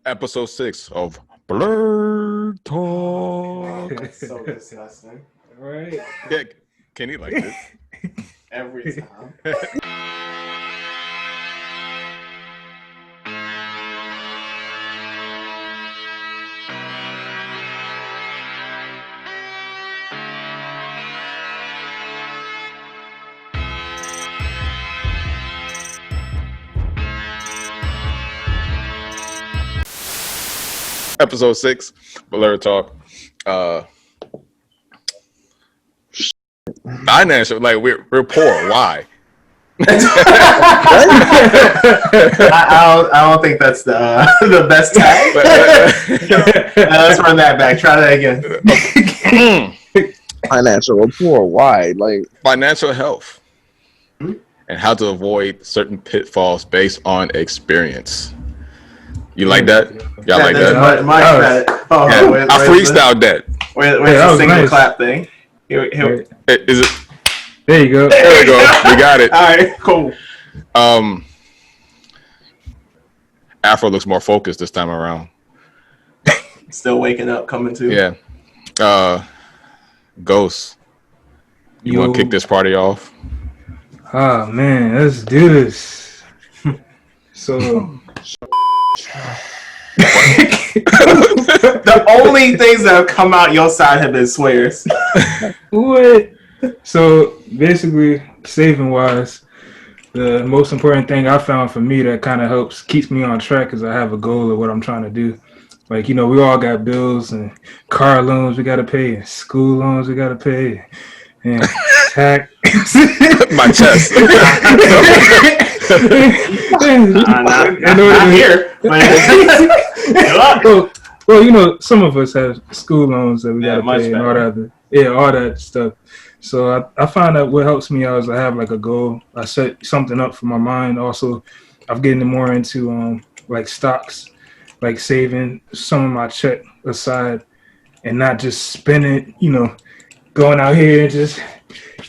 episode 6 of Blerd Talk. That's so disgusting. Right? Yeah, Kenny liked it. Every time. Episode 6, Blerd Talk. Financial, like we're poor. Why? I don't think that's the best tag. Let's run that back. Try that again. Financial rapport. Why? Like Financial health and how to avoid certain pitfalls based on experience. You like that? Y'all like that? I freestyled that. Where's the single nice. clap thing? Here. Is it? There you go. There we go. We got it. All right, cool. Afro looks more focused this time around. Still waking up, coming to. Yeah. Ghost. You want to kick this party off? Oh man, let's do this. So The only things that have come out your side have been swears. what? So basically, saving wise, the most important thing I found for me that kind of keeps me on track is I have a goal of what I'm trying to do. Like, you know, we all got bills and car loans we got to pay, and school loans we got to pay, and tax. My chest. Not here. Well, you know, some of us have school loans that we got to pay and all that. All that stuff. So I find out what helps me out is I have like a goal. I set something up for my mind. Also, I'm getting more into like stocks, like saving some of my check aside and not just spending, you know, going out here and just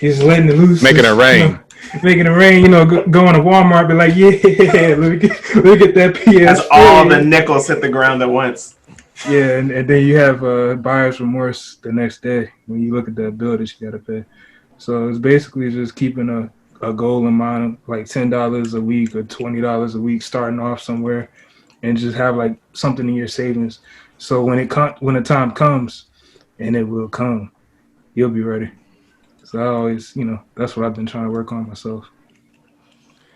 letting it loose. Making it rain. You know, making it rain, you know, going to Walmart, be like, yeah, look at that PS. As all the nickels hit the ground at once. Yeah, and then you have buyer's remorse the next day when you look at that bill that you got to pay. So it's basically just keeping a goal in mind, like $10 a week or $20 a week, starting off somewhere, and just have like something in your savings. So when the time comes, and it will come, you'll be ready. So I always, you know, that's what I've been trying to work on myself.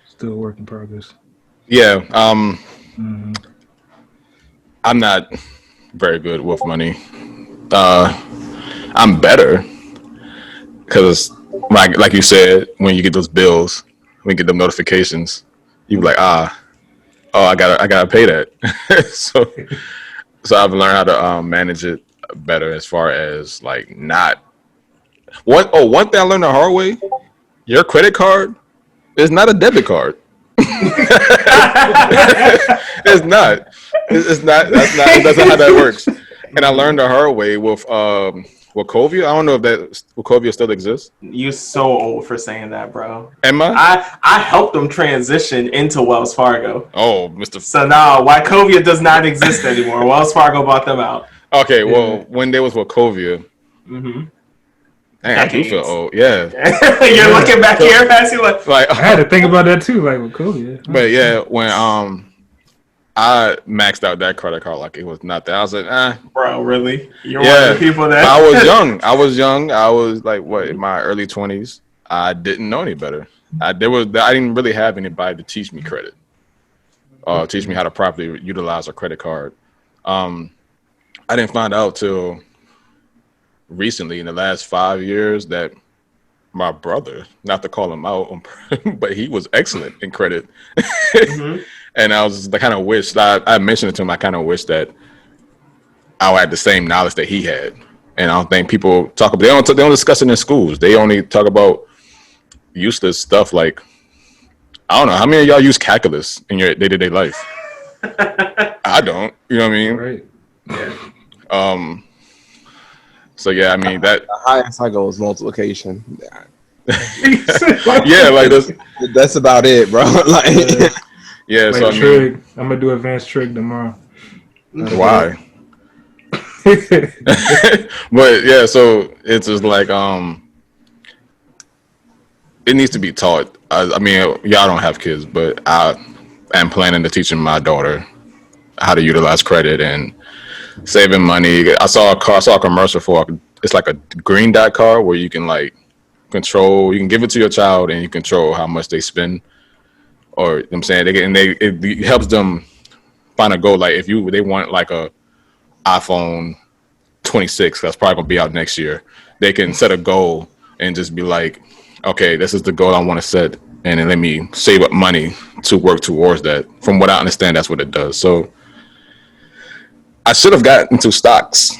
Still a work in progress. Yeah. I'm not very good with money. I'm better because, like you said, when you get those bills, when you get them notifications, you be like, I gotta pay that. so I've learned how to manage it better as far as like not. One thing I learned the hard way: your credit card is not a debit card. It's not. It's not. That's not how that works. And I learned the hard way with Wachovia. I don't know if Wachovia still exists. You so old for saying that, bro. Am I? I helped them transition into Wells Fargo. Oh, Mr. So now Wachovia does not exist anymore. Wells Fargo bought them out. Okay, well, when there was Wachovia, dang, I do feel old. Yeah. You're looking back here, Patsy, like I had to think about that too, like with COVID. But yeah, when I maxed out that credit card like it was nothing. I was like, bro, really? You're one of the people that I was young. I was like, in my early 20s. I didn't know any better. I didn't really have anybody to teach me credit. Teach me how to properly utilize a credit card. I didn't find out till recently in the last 5 years that my brother, not to call him out, but he was excellent in credit. And I was kind of wished, I mentioned it to him, I kind of wish that I had the same knowledge that he had. And I don't think people talk about, they don't discuss it in schools. They only talk about useless stuff like, I don't know, how many of y'all use calculus in your day-to-day life? I don't, you know what I mean? Right. Yeah. So yeah, I mean that. the highest I go is multiplication. Yeah, like That's about it, bro. Like, yeah. Like So I mean, trig. I'm gonna do advanced trig tomorrow. Why? But yeah, so it's just like it needs to be taught. I mean, y'all don't have kids, but I am planning to teaching my daughter how to utilize credit and saving money. I saw a commercial for it's like a green dot card where you can like control. You can give it to your child and you control how much they spend. Or you know what I'm saying it helps them find a goal. Like if they want like a iPhone 26 that's probably gonna be out next year, they can set a goal and just be like, okay, this is the goal I want to set, and then let me save up money to work towards that. From what I understand, that's what it does. So I should have gotten into stocks.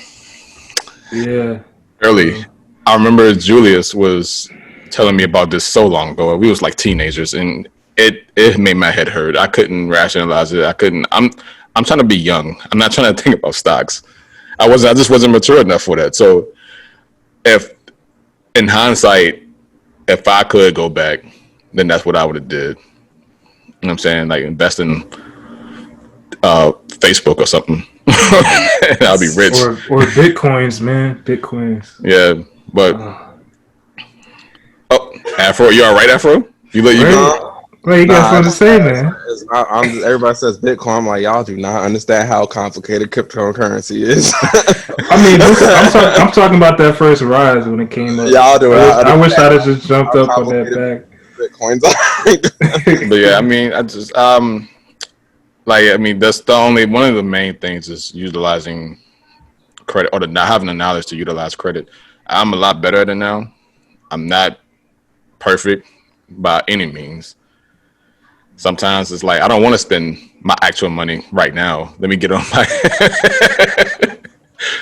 Yeah. Early. I remember Julius was telling me about this so long ago. We was like teenagers, and it made my head hurt. I couldn't rationalize it. I'm trying to be young. I'm not trying to think about stocks. I just wasn't mature enough for that. So if in hindsight, if I could go back, then that's what I would have did. You know what I'm saying? Like invest in Facebook or something. I'll be rich. Or Bitcoins, man. Bitcoins. Yeah, but Afro, you all right, Afro? You Well, you got something to say, man. Everybody says Bitcoin. I'm like, y'all do not understand how complicated cryptocurrency is. I mean, I'm talking about that first rise when it came up. Y'all do. I wish I'd have just jumped up on that back. Bitcoin's But yeah, I mean, that's the only one of the main things is utilizing credit or not having the knowledge to utilize credit. I'm a lot better at it now. I'm not perfect by any means. Sometimes it's like I don't want to spend my actual money right now. Let me get on my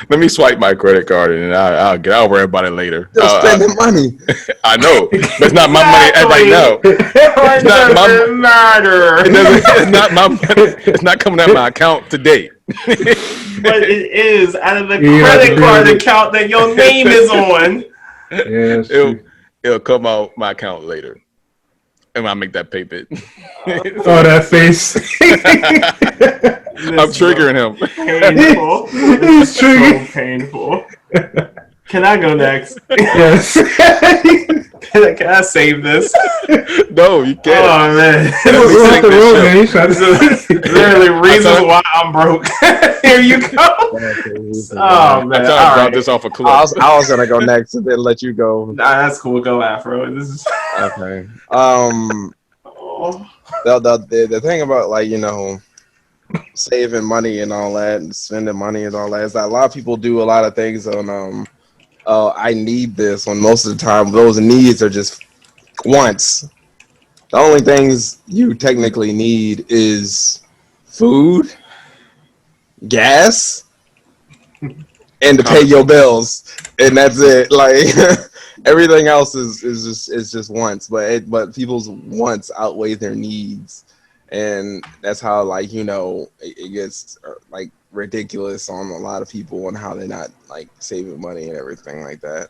let me swipe my credit card and I'll worry about it later. Still spending money. I know, but it's not my money right now. It's not my matter. It's not my money. It's not coming out of my account today. But it is out of the credit card account that your name is on. Yeah, it'll come out my account later. And I make that payment. Oh, that face. I'm triggering him. Painful. He's so painful. Can I go next? Yes. Can I save this? No, you can't. Oh, man. This is literally reasons why I'm broke. Here you go. Oh, man. I'm trying to drop this off a cliff. I was going to go next and then let you go. Nah, that's cool. Go, Afro. This is... Okay. The thing about, like, you know, saving money and all that and spending money and all that is that a lot of people do a lot of things on I need this, when most of the time those needs are just wants. The only things you technically need is food, gas, and to pay your bills, and that's it. Like everything else is just wants, but people's wants outweigh their needs. And that's how, like, you know, it gets like ridiculous on a lot of people and how they're not like saving money and everything like that.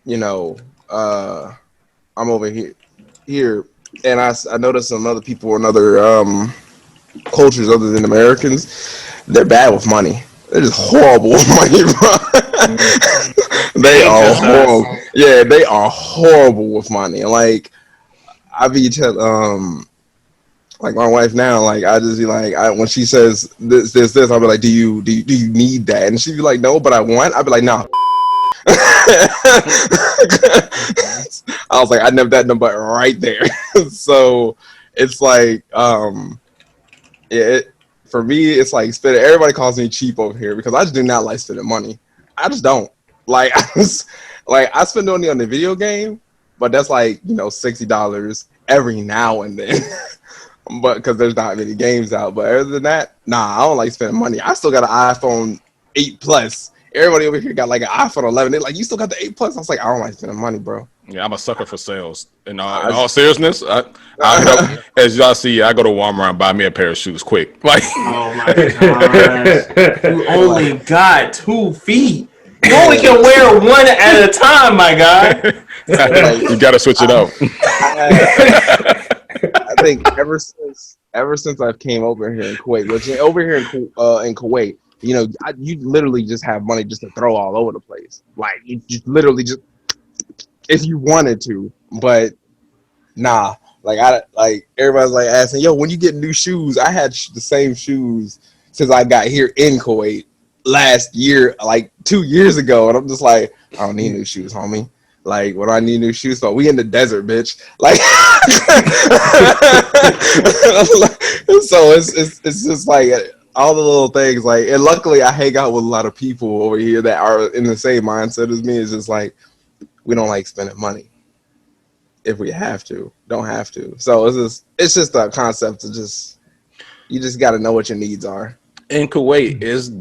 You know, I'm over here, and I noticed some other people in other cultures other than Americans, they're bad with money. They're just horrible with money, bro. They are horrible. Yeah, they are horrible with money. Like, I be like my wife now, like I just be like, when she says this, I'll be like, do you need that? And she'd be like, no, but I want. I'd be like, no. I was like, I know that number right there. So it's like, for me, it's like spending. Everybody calls me cheap over here because I just do not like spending money. I just don't. Like, I spend money on the video game, but that's like, you know, $60 every now and then. But because there's not many games out. But other than that, nah, I don't like spending money. I still got an iPhone 8 Plus. Everybody over here got like an iPhone 11. They're like, you still got the 8 Plus? I was like, I don't like spending money, bro. Yeah, I'm a sucker for sales. In all seriousness, as y'all see, I go to Walmart and buy me a pair of shoes quick. Like, oh my gosh, you only got 2 feet. You only can wear one at a time, my guy. You gotta switch it up. think ever since I've came over here in Kuwait, which over here in Kuwait, you know, you literally just have money just to throw all over the place. Like you just literally just if you wanted to, but nah. Like everybody's like asking, yo, when you get new shoes? I had the same shoes since I got here in Kuwait last year, like 2 years ago, and I'm just like, I don't need new shoes, homie. Like, what do I need new shoes for? We in the desert, bitch. Like, so it's just like all the little things. Like, and luckily I hang out with a lot of people over here that are in the same mindset as me. It's just like we don't like spending money. If we have to, don't have to. So it's just a concept to you just got to know what your needs are. In Kuwait, is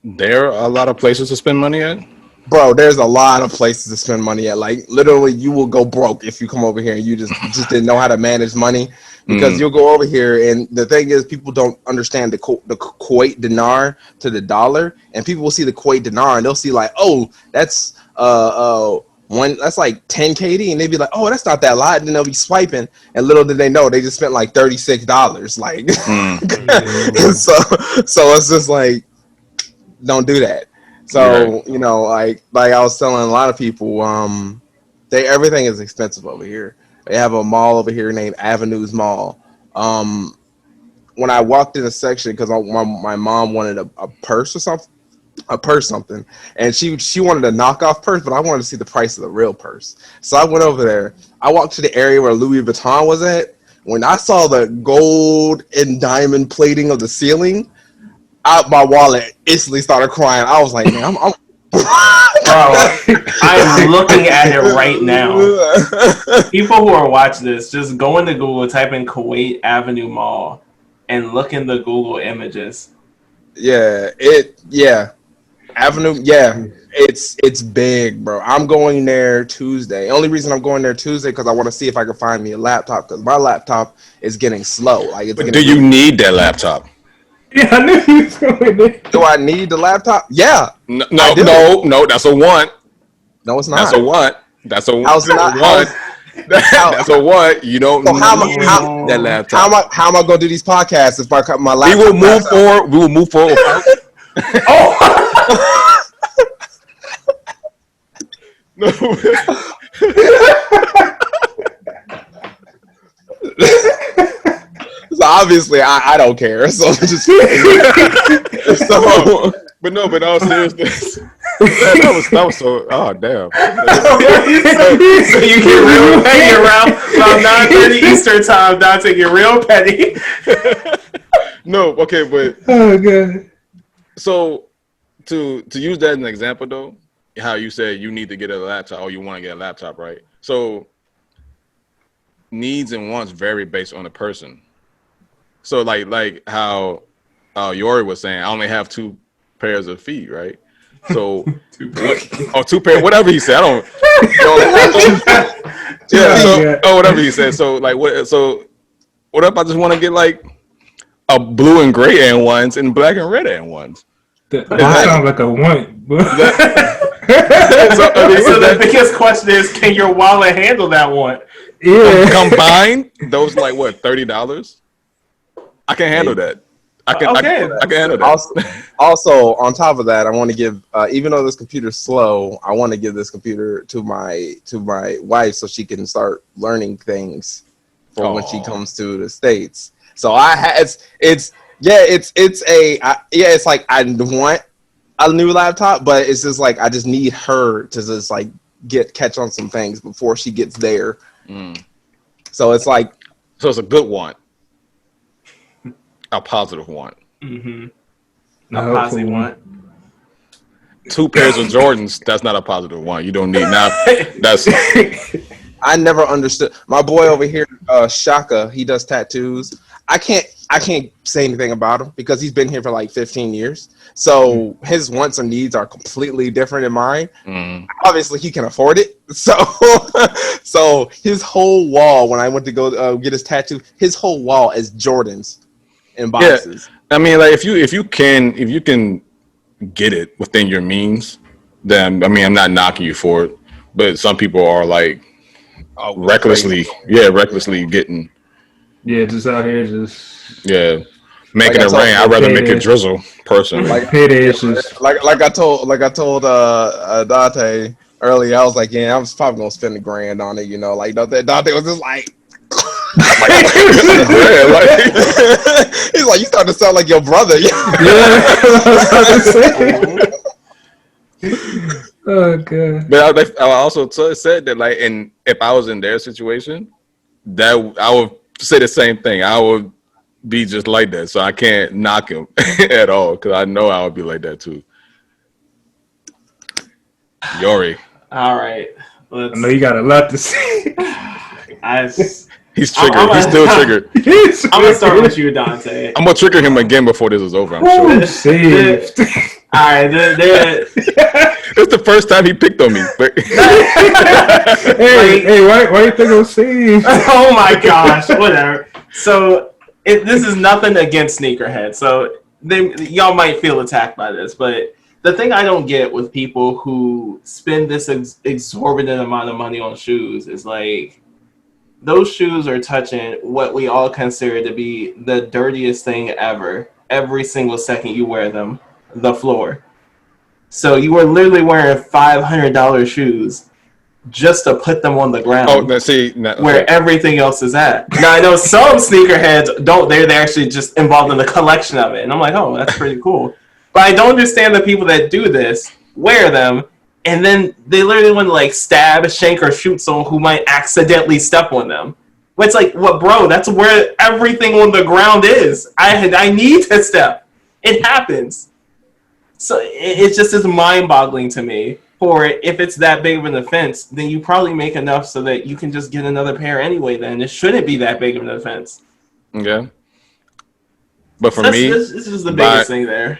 there a lot of places to spend money at? Bro, there's a lot of places to spend money at. Like literally, you will go broke if you come over here and you just didn't know how to manage money. Because you'll go over here, and the thing is, people don't understand the Kuwait dinar to the dollar, and people will see the Kuwait dinar and they'll see like, oh, that's that's like 10 KD, and they'd be like, oh, that's not that lot, and then they'll be swiping, and little did they know they just spent like $36. Like, so it's just like, don't do that. So you know, like I was telling a lot of people, everything is expensive over here. They have a mall over here named Avenues Mall. When I walked in a section, because my mom wanted a purse or something, and she wanted a knockoff purse, but I wanted to see the price of the real purse. So I went over there. I walked to the area where Louis Vuitton was at. When I saw the gold and diamond plating of the ceiling, my wallet instantly started crying. I was like, man, I'm I'm looking at it right now. People who are watching this, just go into Google, type in Kuwait Avenue Mall, and look in the Google images. Avenue, it's big, bro. I'm going there Tuesday. Only reason I'm going there Tuesday because I want to see if I can find me a laptop, because my laptop is getting slow. Like, do you need that laptop? Yeah, I knew you was going there. Do I need the laptop? Yeah. No, that's a want. No, it's not. That's a want. That's a want. That's a what. You don't so need that laptop. How am I going to do these podcasts if my laptop? We will move forward. Oh. No. So obviously I don't care. So just but all seriousness. that was so. Oh damn! So you get real petty around 9:30 Eastern time. Dante get real petty. No, okay, but oh god. So to use that as an example, though, how you said you need to get a laptop or you want to get a laptop, right? So needs and wants vary based on the person. So like how Yori was saying, I only have 2 pairs of feet, right? So 2 pairs, whatever he said. I don't. Whatever he said. So like what? So what if I just want to get like a blue and gray and ones and black and red and ones? That sounds like a want. So the biggest question is, can your wallet handle that one? Yeah. Combined, those like what, $30? I can handle that. I can handle that. Also, on top of that, I want to give, even though this computer's slow, I want to give this computer to my wife so she can start learning things for when she comes to the States. So it's like I want a new laptop, but it's just like I just need her to just like catch on some things before she gets there. So it's like, so it's a good want, a positive want. A positive want. 2 pairs of Jordans, that's not a positive want. You don't need now. That's I never understood. My boy over here, Shaka, he does tattoos. I can't say anything about him because he's been here for like 15 years. So his wants and needs are completely different than mine. Obviously, he can afford it. So his whole wall, when I went to go get his tattoo, his whole wall is Jordans and boxes. Yeah. I mean, like if you can get it within your means, then I mean, I'm not knocking you for it. But some people are like recklessly getting Yeah, just out here, just Yeah, making Like I it told rain. you, I'd rather make payday. it drizzle. Personally, like payday issues. like I told Dante earlier. I was like, yeah, I was probably gonna spend $1,000 on it. You know, like Dante was just like. like, yeah, like, He's like, you starting to sound like your brother. Yeah, I was about to say. Oh god. but I also said that like, and if I was in their situation, that I would say the same thing. I would be just like that, so I can't knock him at all because I know I would be like that too. Yori, All right. I know you got a lot to say. he's triggered. He's still triggered. I'm gonna start with you, Dante. I'm gonna trigger him again before this is over. I'm sure. Saved. All right, It's the first time he picked on me. But hey, why you think I'm saved? oh my gosh, whatever. So this is nothing against sneakerheads. So y'all might feel attacked by this, but the thing I don't get with people who spend this exorbitant amount of money on shoes is like those shoes are touching what we all consider to be the dirtiest thing ever. Every single second you wear them, the floor. So you were literally wearing $500 shoes just to put them on the ground. oh, now see, now, where everything else is at. Now I know some sneakerheads don't. They're actually just involved in the collection of it, and I'm like, oh, that's pretty cool. But I don't understand the people that do this, wear them, and then they literally want to like stab, shank, or shoot someone who might accidentally step on them. But it's like, what, bro? That's where everything on the ground is. I need to step. It happens. So it just is mind-boggling to me. For if it's that big of an offense, then you probably make enough so that you can just get another pair anyway. Then it shouldn't be that big of an offense. yeah. But for So me, this is the biggest thing there.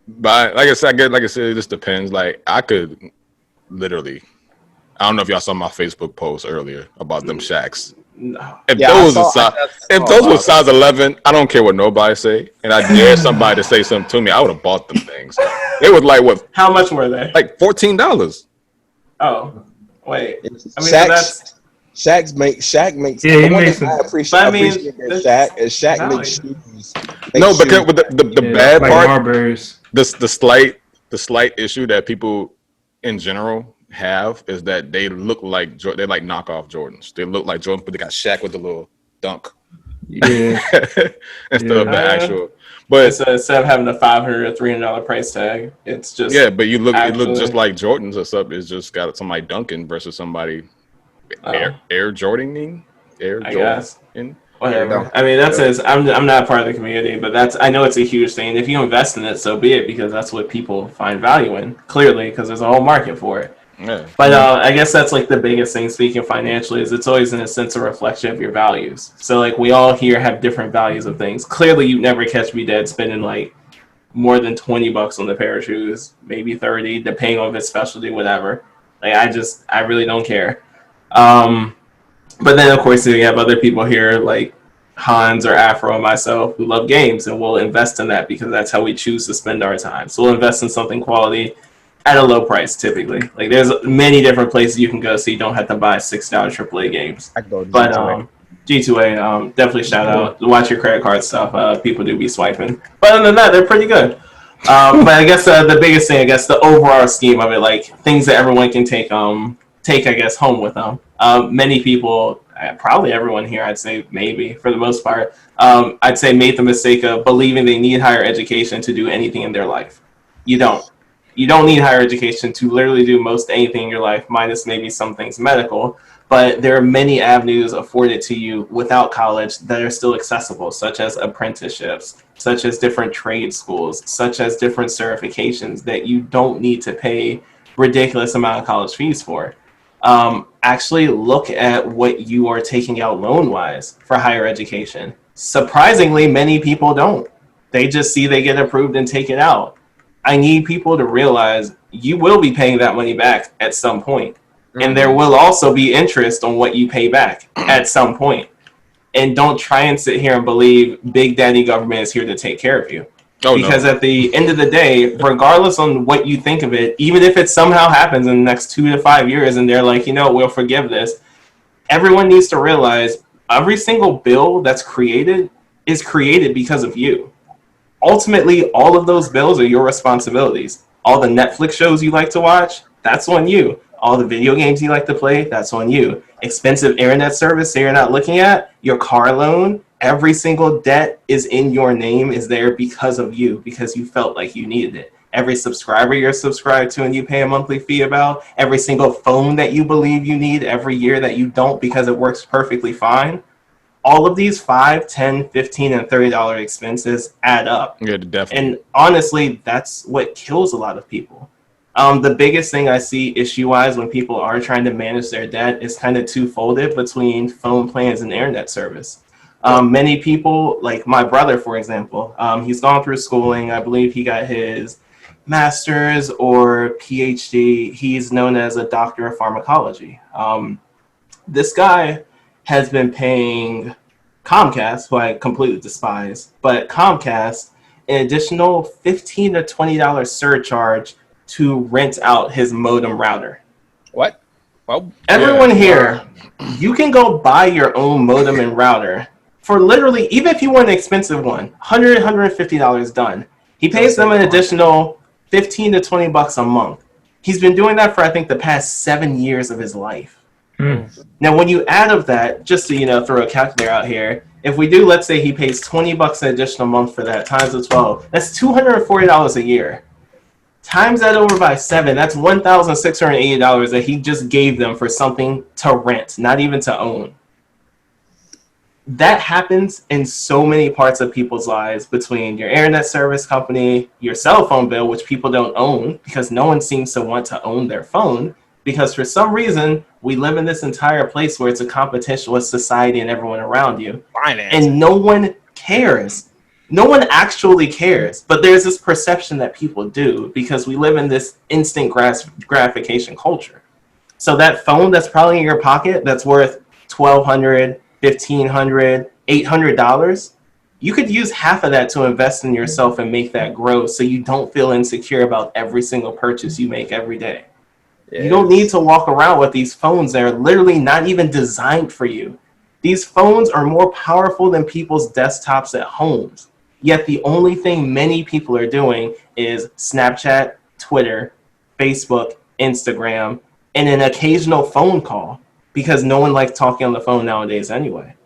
But like I said, it just depends. Like I could literally, I don't know if y'all saw my Facebook post earlier about them Shaqs. No. If Yeah, those I were size 11, I don't care what nobody say, and I dare somebody to say something to me, I would have bought them things. They was like what? How much were they? Like $14. Oh, wait. I mean, Shaq makes. Yeah, he the one makes thing I them. appreciate. But I mean, Shaq is Shaq valid. makes shoes. No, because with the bad like part, Marbury's. the slight issue that people in general have is that they look like they're like knockoff Jordans. They look like Jordan, but they got Shaq with the little dunk. Yeah. Instead of the Yeah. actual. But instead of having a $500 or $300 price tag, it's just but it look just actually- like Jordans or something. It's just got somebody dunking versus somebody Air Jordaning. I guess. In. Whatever. I mean, I'm not part of the community, but I know it's a huge thing. If you invest in it, so be it, because that's what people find value in. Clearly, because there's a whole market for it. Yeah. But I guess that's like the biggest thing, speaking financially, is it's always in a sense a reflection of your values. So like we all here have different values of things. Clearly, you never catch me dead spending like more than $20 on the pair of shoes, maybe 30, depending on its specialty, whatever. Like I really don't care. But then of course you have other people here like Hans or Afro and myself who love games, and we'll invest in that because that's how we choose to spend our time. So we'll invest in something quality at a low price typically. Like there's many different places you can go so you don't have to buy $6 AAA games. I can go to But G2A. G2A, definitely shout out. Watch your credit card stuff. People do be swiping. But other than that, they're pretty good. But I guess the biggest thing, the overall scheme of it, like things that everyone can take I guess home with them. Many people, probably everyone here, I'd say maybe for the most part, I'd say made the mistake of believing they need higher education to do anything in their life. You don't. You don't need higher education to literally do most anything in your life, minus maybe some things medical. But there are many avenues afforded to you without college that are still accessible, such as apprenticeships, such as different trade schools, such as different certifications that you don't need to pay ridiculous amount of college fees for. Actually look at what you are taking out loan-wise for higher education. Surprisingly, many people don't. They just see they get approved and take it out. I need people to realize you will be paying that money back at some point. And there will also be interest on what you pay back at some point. And don't try and sit here and believe Big Daddy government is here to take care of you. Because at the end of the day, regardless on what you think of it, even if it somehow happens in the next 2 to 5 years and they're like, we'll forgive this, everyone needs to realize every single bill that's created is created because of you. Ultimately, all of those bills are your responsibilities. All the Netflix shows you like to watch, that's on you. All the video games you like to play, that's on you. Expensive internet service that you're not looking at, your car loan, every single debt is in your name, is there because of you, because you felt like you needed it. Every subscriber you're subscribed to and you pay a monthly fee about, every single phone that you believe you need every year that you don't because it works perfectly fine, all of these $5, $10, $15, and $30 expenses add up. Yeah, definitely. And honestly, that's what kills a lot of people. The biggest thing I see issue-wise when people are trying to manage their debt is kind of two-folded between phone plans and internet service. Many people, like my brother, for example, he's gone through schooling. I believe he got his master's or PhD. He's known as a doctor of pharmacology. This guy has been paying Comcast, who I completely despise, but Comcast, an additional $15 to $20 surcharge to rent out his modem router. What? Well, Everyone here, you can go buy your own modem and router for literally, even if you want an expensive one, $100, $150 done. He pays them an additional $15 to $20 a month. He's been doing that for, I think, the past 7 years of his life. Now, when you add of that, just to throw a calculator out here, if we do, let's say he pays $20 an additional month for that times the 12, that's $240 a year. Times that over by 7, that's $1,680 that he just gave them for something to rent, not even to own. That happens in so many parts of people's lives, between your internet service company, your cell phone bill, which people don't own because no one seems to want to own their phone. Because for some reason, we live in this entire place where it's a competition with society and everyone around you. finance. And no one cares. No one actually cares. But there's this perception that people do because we live in this instant gratification culture. So that phone that's probably in your pocket that's worth $1,200, $1,500, $800, you could use half of that to invest in yourself and make that grow so you don't feel insecure about every single purchase you make every day. You don't need to walk around with these phones that are literally not even designed for you. These phones are more powerful than people's desktops at homes. Yet the only thing many people are doing is Snapchat, Twitter, Facebook, Instagram, and an occasional phone call because no one likes talking on the phone nowadays anyway.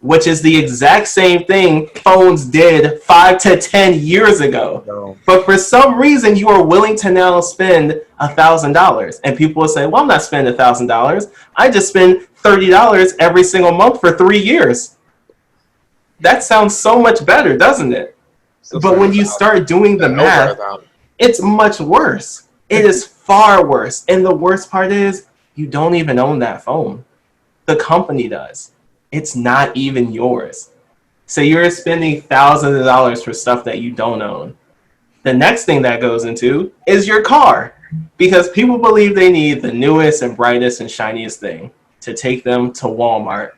Which is the exact same thing phones did 5 to 10 years ago. But for some reason, you are willing to now spend $1,000. And people will say, well, I'm not spending $1,000. I just spend $30 every single month for 3 years. That sounds so much better, doesn't it? But when you start doing the math, it's much worse. It is far worse. And the worst part is, you don't even own that phone. The company does. It's not even yours. So you're spending thousands of dollars for stuff that you don't own. The next thing that goes into is your car, because people believe they need the newest and brightest and shiniest thing to take them to Walmart,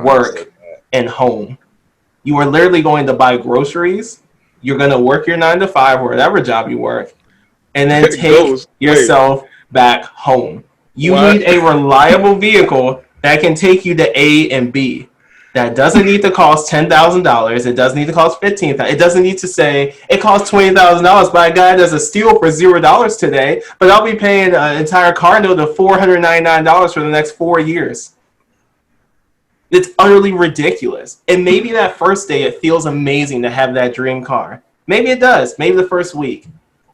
work, and home. You are literally going to buy groceries. You're going to work your 9 to 5 or whatever job you work, and then take yourself back home. You need a reliable vehicle that can take you to A and B. That doesn't need to cost $10,000. It doesn't need to cost $15,000. It doesn't need to say it costs $20,000 by a guy that's a steal for $0 today, but I'll be paying an entire car note of $499 for the next 4 years. It's utterly ridiculous. And maybe that first day it feels amazing to have that dream car. Maybe it does. Maybe the first week.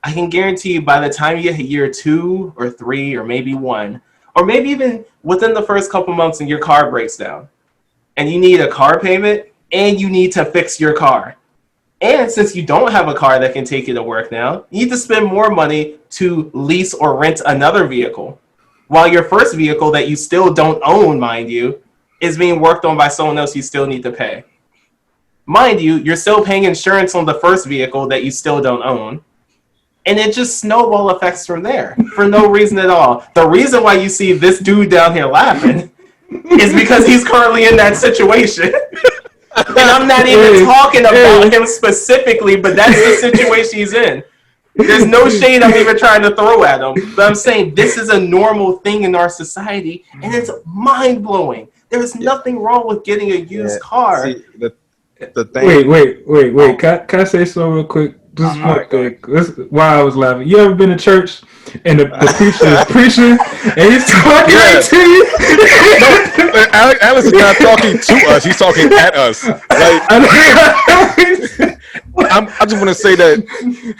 I can guarantee you by the time you get to year 2 or 3 or maybe 1, or maybe even within the first couple months and your car breaks down and you need a car payment and you need to fix your car. And since you don't have a car that can take you to work now, you need to spend more money to lease or rent another vehicle. While your first vehicle that you still don't own, mind you, is being worked on by someone else you still need to pay. Mind you, you're still paying insurance on the first vehicle that you still don't own. And it just snowball effects from there for no reason at all. The reason why you see this dude down here laughing is because he's currently in that situation. And I'm not even talking about him specifically, but that's the situation he's in. There's no shade I'm even trying to throw at him. But I'm saying this is a normal thing in our society, and it's mind-blowing There's nothing wrong with getting a used car. See, the thing. Wait. Can I say something real quick? This is one thing. This is why I was laughing. You ever been to church and the preacher is preaching and he's talking to you? No, Alex is not talking to us. He's talking at us. Like, I just want to say that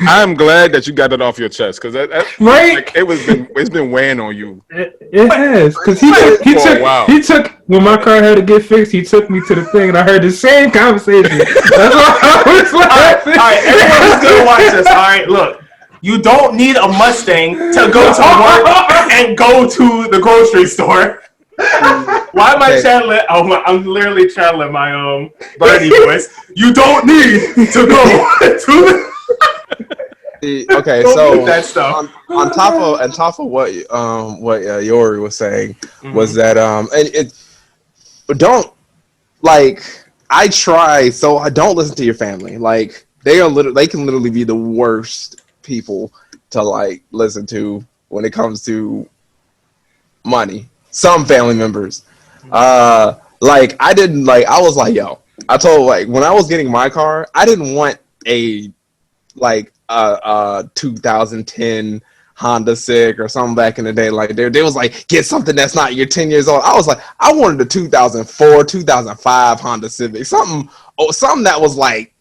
I'm glad that you got that off your chest because right? like, it's been weighing on you. It has because he took when my car had to get fixed. He took me to the thing and I heard the same conversation. That's why I was laughing. All right, everyone's gonna watch this. All right, look. You don't need a Mustang to go to work and go to the grocery store. Why am I channeling? I'm literally channeling my Birdie voice. You don't need to go to Okay, so that stuff. on top of what Yori was saying was that but don't like I try so I don't listen to your family. Like they can literally be the worst people to like listen to when it comes to money. Some family members, like I didn't like. I was like, yo. I told like when I was getting my car, I didn't want a 2010 Honda Civic or something back in the day. Like they was like, get something that's not you're 10 years old. I was like, I wanted a 2004, 2005 Honda Civic, something that was like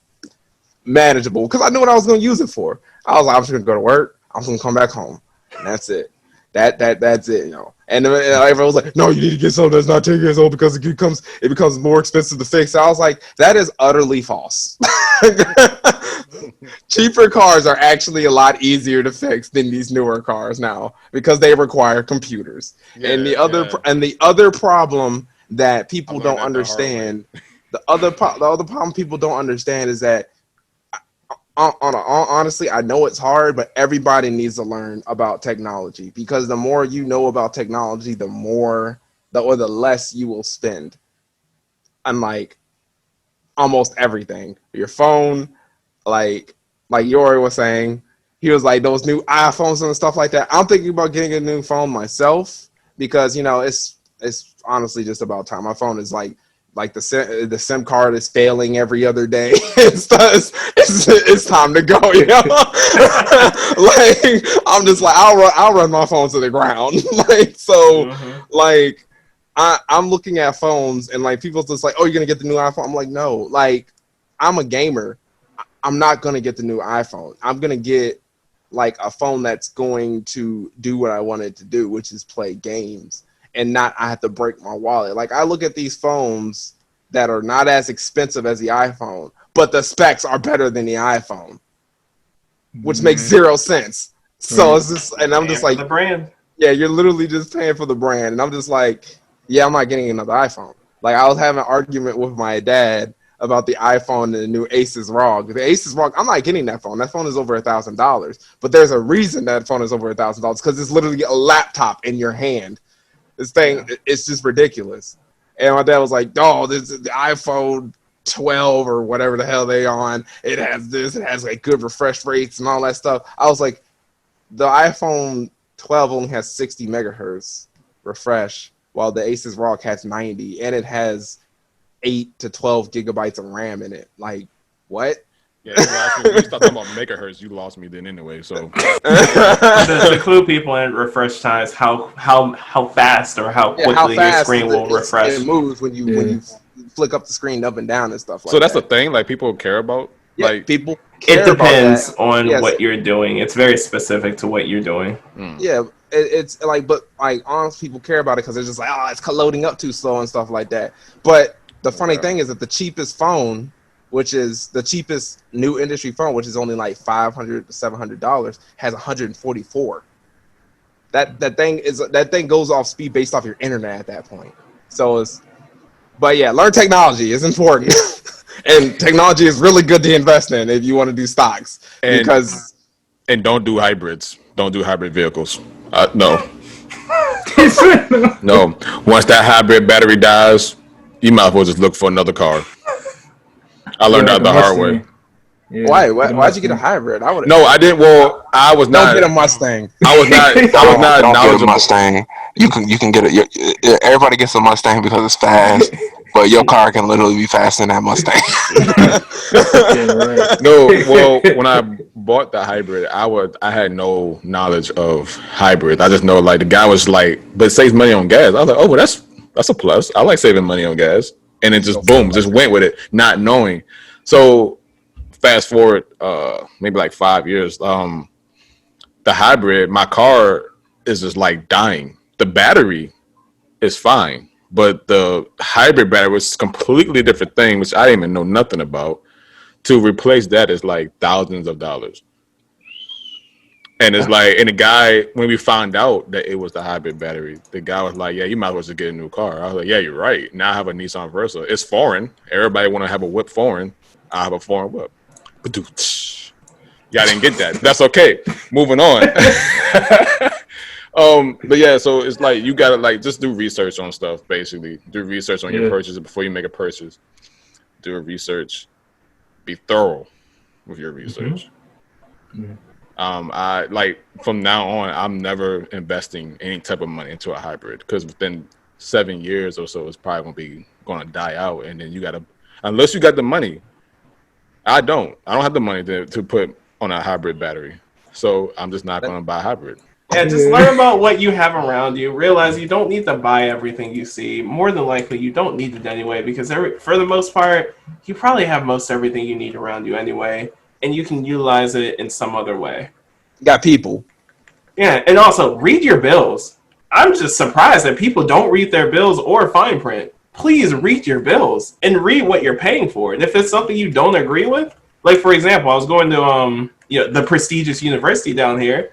manageable because I knew what I was going to use it for. I was like, I'm just going to go to work. I'm just going to come back home, and that's it. That's it, you know. And everyone was like, "No, you need to get something that's not 10 years old because it becomes more expensive to fix." I was like, "That is utterly false." Cheaper cars are actually a lot easier to fix than these newer cars now because they require computers. Yeah, and the other problem that people don't understand, the other problem people don't understand is that. Honestly, I know it's hard, but everybody needs to learn about technology because the more you know about technology, the less you will spend on like almost everything. Your phone, like Yori was saying, he was like those new iPhones and stuff like that. I'm thinking about getting a new phone myself because you know it's honestly just about time. My phone is like the SIM card is failing every other day. It's time to go, you know. Like I'm just like I'll run my phone to the ground. Like so, like I'm looking at phones and like people's just like, oh, you're gonna get the new iPhone. I'm like, no, like I'm a gamer. I'm not gonna get the new iPhone. I'm gonna get like a phone that's going to do what I want it to do, which is play games. And not I have to break my wallet. Like I look at these phones that are not as expensive as the iPhone, but the specs are better than the iPhone, which makes zero sense. So it's just, and I'm just like, the brand. Yeah, you're literally just paying for the brand, and I'm just like, yeah, I'm not getting another iPhone. Like I was having an argument with my dad about the iPhone and the new Asus ROG. The Asus ROG, I'm not getting that phone. That phone is over $1,000. But there's a reason that phone is over $1,000 because it's literally a laptop in your hand. This thing, it's just ridiculous. And my dad was like, "Oh, this is the iPhone 12 or whatever the hell they on. It has this. It has like good refresh rates and all that stuff." I was like, "The iPhone 12 only has 60 megahertz refresh, while the Asus ROG has 90, and it has 8 to 12 gigabytes of RAM in it. Like, what?" Yeah, you lost me. When you start talking about megahertz, you lost me then anyway. So to clue people in refresh times, how fast or how quickly your screen will refresh. It moves when you flick up the screen up and down and stuff like that. So that's the thing, like people care about. Yeah, like people care it depends about on what you're doing. It's very specific to what you're doing. Yeah, it's like, but like honestly, people care about it because they're just like, oh, it's loading up too slow and stuff like that. But the funny thing is that the cheapest phone, which is the cheapest new industry phone, which is only like $500 to $700, has 144. That thing goes off speed based off your internet at that point. So but yeah, learn technology is important, and technology is really good to invest in if you want to do stocks. And don't do hybrids. Don't do hybrid vehicles. No. No. Once that hybrid battery dies, you might as well just look for another car. I learned that the hard way. Yeah, why'd you get a hybrid? No, I didn't. Well, I was not. Don't get a Mustang. I was not Don't knowledgeable. get a Mustang. You can get it. Everybody gets a Mustang because it's fast, but your car can literally be faster than that Mustang. Yeah, right. No, well, when I bought the hybrid, I had no knowledge of hybrids. I just know like the guy was like, but it saves money on gas. I was like, oh, well, that's a plus. I like saving money on gas, and it just boom, just went with it, not knowing. So fast forward, maybe like 5 years. The hybrid, my car is just like dying. The battery is fine, but the hybrid battery was a completely different thing, which I didn't even know nothing about. To replace that is like thousands of dollars. And it's like, and the guy, when we found out that it was the hybrid battery, the guy was like, yeah, you might as well just get a new car. I was like, yeah, you're right. Now I have a Nissan Versa. It's foreign. Everybody want to have a whip foreign. I have a foreign whip. Y'all didn't get that. That's okay. Moving on. But yeah, so it's like you gotta like just do research on stuff, basically. Do research on your purchases before you make a purchase. Do a research. Be thorough with your research. Mm-hmm. I like from now on, I'm never investing any type of money into a hybrid because within 7 years or so, it's probably gonna die out, and then you gotta, unless you got the money. I don't have the money to put on a hybrid battery, so I'm just not gonna buy a hybrid. Yeah, just learn about what you have around you. Realize you don't need to buy everything you see. More than likely, you don't need it anyway, because for the most part, you probably have most everything you need around you anyway, and you can utilize it in some other way. You got people. Yeah, and also, read your bills. I'm just surprised that people don't read their bills or fine print. Please read your bills and read what you're paying for. And if it's something you don't agree with, like, for example, I was going to the prestigious university down here,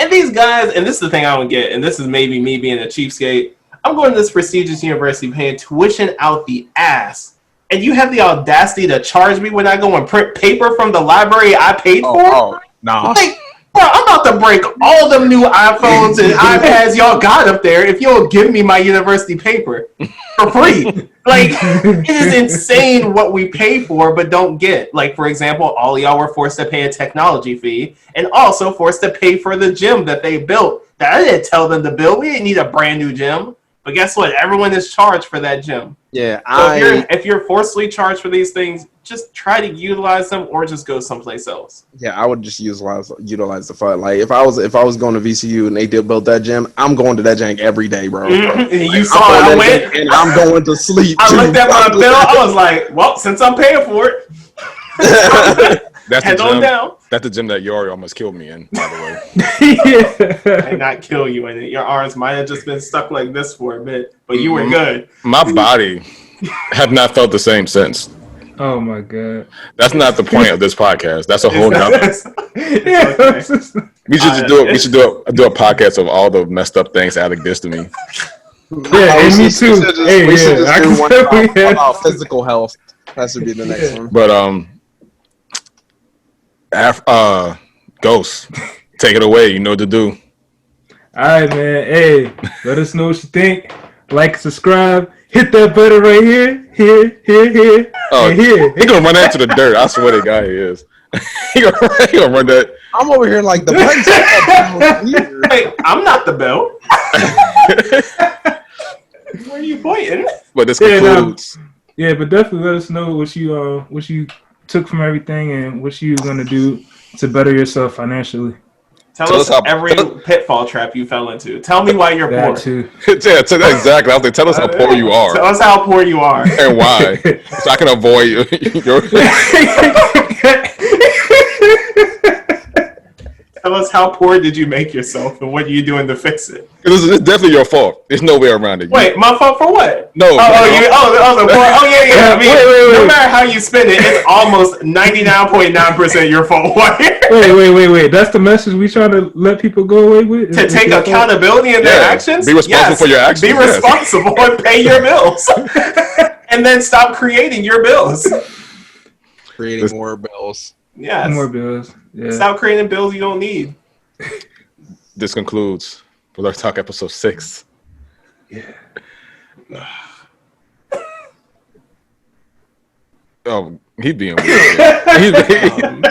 and these guys, and this is the thing I don't get, and this is maybe me being a cheapskate, I'm going to this prestigious university paying tuition out the ass, and you have the audacity to charge me when I go and print paper from the library I paid for? Oh, nah. Like, bro, I'm about to break all them new iPhones and iPads y'all got up there if you don't give me my university paper for free. Like, it is insane what we pay for but don't get. Like, for example, all of y'all were forced to pay a technology fee and also forced to pay for the gym that they built. That I didn't tell them to build. We didn't need a brand new gym. But guess what? Everyone is charged for that gym. Yeah, so if you're forcibly charged for these things, just try to utilize them or just go someplace else. Yeah, I would just utilize the fund. Like if I was going to VCU and they did build that gym, I'm going to that jank every day, bro. Mm-hmm. And you saw I went and I'm going to sleep. I looked at my bill. I was like, well, since I'm paying for it, that's head the on gym. down. That's the gym that Yori almost killed me in, by the Yeah. I did not kill you in it. Your arms might have just been stuck like this for a bit, but you were good. way. My body have not felt the same since. Oh my god. That's not the point of this podcast. That's a whole nother. Yeah. Okay. We should just do it. We should do a podcast of all the messed up things Alec did to me. Yeah, and me too. We should just I do can one tell we had- about physical health. That should be the next one. But Ghost, take it away. You know what to do. All right, man. Hey, let us know what you think. Like, subscribe, hit that button right here, here, Oh, and here. he gonna run that into the dirt. I swear to God, he is. he gonna run that. I'm over here like the buttons. Hey, I'm not the bell. Where are you pointing? But this Yeah, concludes. Yeah, but definitely let us know what you took from everything and what you're gonna do to better yourself financially. Tell us every pitfall trap you fell into. Tell me why you're poor. That too. Yeah, exactly. I was like, tell us how poor you are Tell us how poor you are. and why, so I can avoid your. Tell us how poor did you make yourself and what are you doing to fix it? It's definitely your fault. There's no way around it. Wait, my fault for what? No. The poor. Yeah. I mean, Wait. no matter how you spin it, it's almost 99.9% your fault. Wait. That's the message we trying to let people go away with? To take accountability in their actions? Be responsible for your actions. Be responsible and pay your bills. And then stop creating your bills. Creating more bills. Yes. More bills. Yeah. Stop creating bills you don't need. This concludes Blerd Talk episode 6. Yeah. Oh, he being weird.